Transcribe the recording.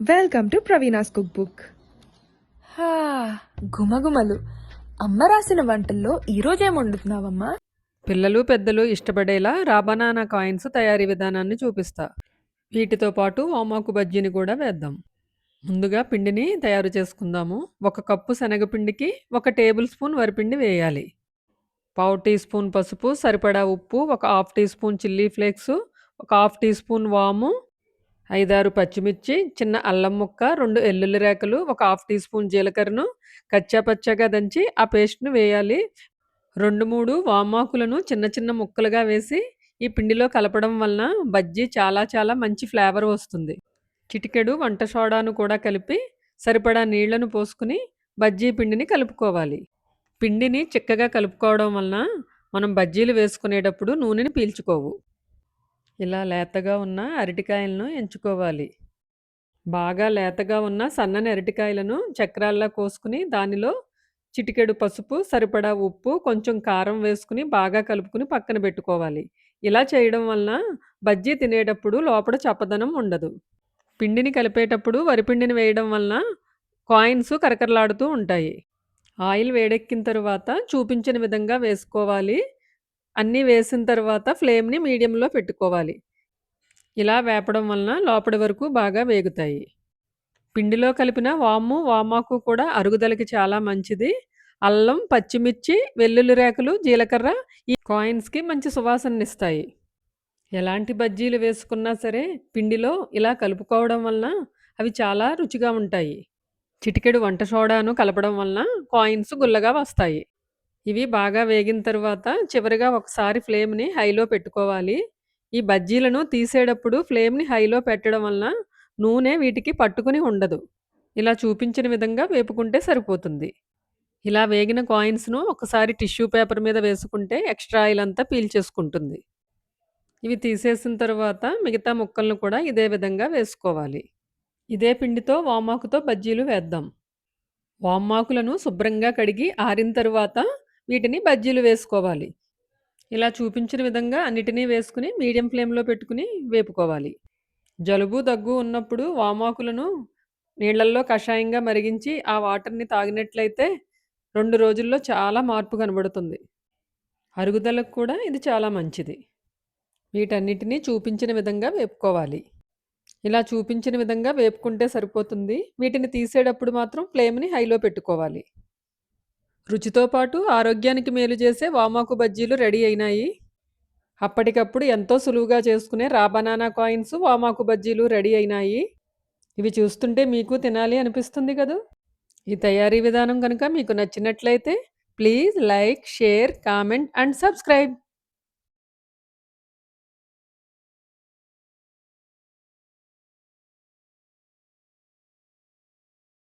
Welcome to Praveena's cook book. హా, గుమగుమలు. అమ్మ రాసిన వంటల్లో ఈరోజు ఏం వండుతున్నావమ్మా? పిల్లలు పెద్దలు ఇష్టపడేలా రాబనానా కాయిన్స్ తయారీ విధానాన్ని చూపిస్తా. వీటితో పాటు వామాకు బజ్జీని కూడా వేద్దాం. ముందుగా పిండిని తయారు చేసుకుందాము. 1 కప్పు శనగపిండికి 1 టేబుల్ స్పూన్ వరిపిండి వేయాలి. పావు టీ స్పూన్ పసుపు, సరిపడా ఉప్పు, 1 half teaspoon chilli flakes, 1 half teaspoon వాము, 5-6 పచ్చిమిర్చి, చిన్న అల్లం ముక్క, 2 ఎల్లుల్లి రేకలు, 1 హాఫ్ టీ స్పూన్ జీలకర్రను కచ్చా పచ్చగా దంచి ఆ పేస్ట్ను వేయాలి. 2-3 వామాకులను చిన్న చిన్న ముక్కలుగా వేసి ఈ పిండిలో కలపడం వలన బజ్జీ చాలా చాలా మంచి ఫ్లేవర్ వస్తుంది. చిటికెడు వంట సోడాను కూడా కలిపి సరిపడా నీళ్లను పోసుకుని బజ్జీ పిండిని కలుపుకోవాలి. పిండిని చిక్కగా కలుపుకోవడం వలన మనం బజ్జీలు వేసుకునేటప్పుడు నూనెని పీల్చుకోవు. ఇలా లేతగా ఉన్న అరటికాయలను ఎంచుకోవాలి. బాగా లేతగా ఉన్న సన్నని అరటికాయలను చక్రాల్లా కోసుకుని దానిలో చిటికెడు పసుపు, సరిపడా ఉప్పు, కొంచెం కారం వేసుకుని బాగా కలుపుకుని పక్కన పెట్టుకోవాలి. ఇలా చేయడం వలన బజ్జీ తినేటప్పుడు లోపల చప్పదనం ఉండదు. పిండిని కలిపేటప్పుడు వరిపిండిని వేయడం వలన కాయిన్స్ కరకరలాడుతూ ఉంటాయి. ఆయిల్ వేడెక్కిన తర్వాత చూపించిన విధంగా వేసుకోవాలి. అన్నీ వేసిన తర్వాత ఫ్లేమ్‌ని మీడియంలో పెట్టుకోవాలి. ఇలా వేపడం వలన లోపటి వరకు బాగా వేగుతాయి. పిండిలో కలిపిన వాము, వామాకు కూడా అరుగుదలకి చాలా మంచిది. అల్లం, పచ్చిమిర్చి, వెల్లుల్లి రేకలు, జీలకర్ర ఈ కాయిన్స్‌కి మంచి సువాసననిస్తాయి. ఎలాంటి బజ్జీలు వేసుకున్నా సరే పిండిలో ఇలా కలుపుకోవడం వలన అవి చాలా రుచిగా ఉంటాయి. చిటికెడు వంట సోడాను కలపడం వలన కాయిన్స్ గుల్లగా వస్తాయి. ఇవి బాగా వేగిన తర్వాత చివరిగా ఒకసారి ఫ్లేమ్‌ని హైలో పెట్టుకోవాలి. ఈ బజ్జీలను తీసేటప్పుడు ఫ్లేమ్‌ని హైలో పెట్టడం వలన నూనె వీటికి పట్టుకుని ఉండదు. ఇలా చూపించిన విధంగా వేపుకుంటే సరిపోతుంది. ఇలా వేగిన కాయిన్స్‌ను ఒకసారి టిష్యూ పేపర్ మీద వేసుకుంటే ఎక్స్ట్రా ఆయిల్ అంతా పీల్చేసుకుంటుంది. ఇవి తీసేసిన తర్వాత మిగతా ముక్కలను కూడా ఇదే విధంగా వేసుకోవాలి. ఇదే పిండితో వామాకుతో బజ్జీలు వేద్దాం. వామాకులను శుభ్రంగా కడిగి ఆరిన తరువాత వీటిని బజ్జీలు వేసుకోవాలి. ఇలా చూపించిన విధంగా అన్నిటినీ వేసుకుని మీడియం ఫ్లేమ్‌లో పెట్టుకుని వేపుకోవాలి. జలుబు, దగ్గు ఉన్నప్పుడు వామాకులను నీళ్ళల్లో కషాయంగా మరిగించి ఆ వాటర్‌ని తాగినట్లయితే 2 రోజుల్లో చాలా మార్పు కనబడుతుంది. అరుగుదలకు కూడా ఇది చాలా మంచిది. వీటన్నిటిని చూపించిన విధంగా వేపుకోవాలి. ఇలా చూపించిన విధంగా వేపుకుంటే సరిపోతుంది. వీటిని తీసేటప్పుడు మాత్రం ఫ్లేమ్‌ని హైలో పెట్టుకోవాలి. రుచితో పాటు ఆరోగ్యానికి మేలు చేసే వామాకు బజ్జీలు రెడీ అయినాయి. అప్పటికప్పుడు ఎంతో సులువుగా చేసుకునే రా బనానా కాయిన్స్, వామాకు బజ్జీలు రెడీ అయినాయి. ఇవి చూస్తుంటే మీకు తినాలి అనిపిస్తుంది కదూ! ఈ తయారీ విధానం కనుక మీకు నచ్చినట్లయితే please like, share, comment and subscribe.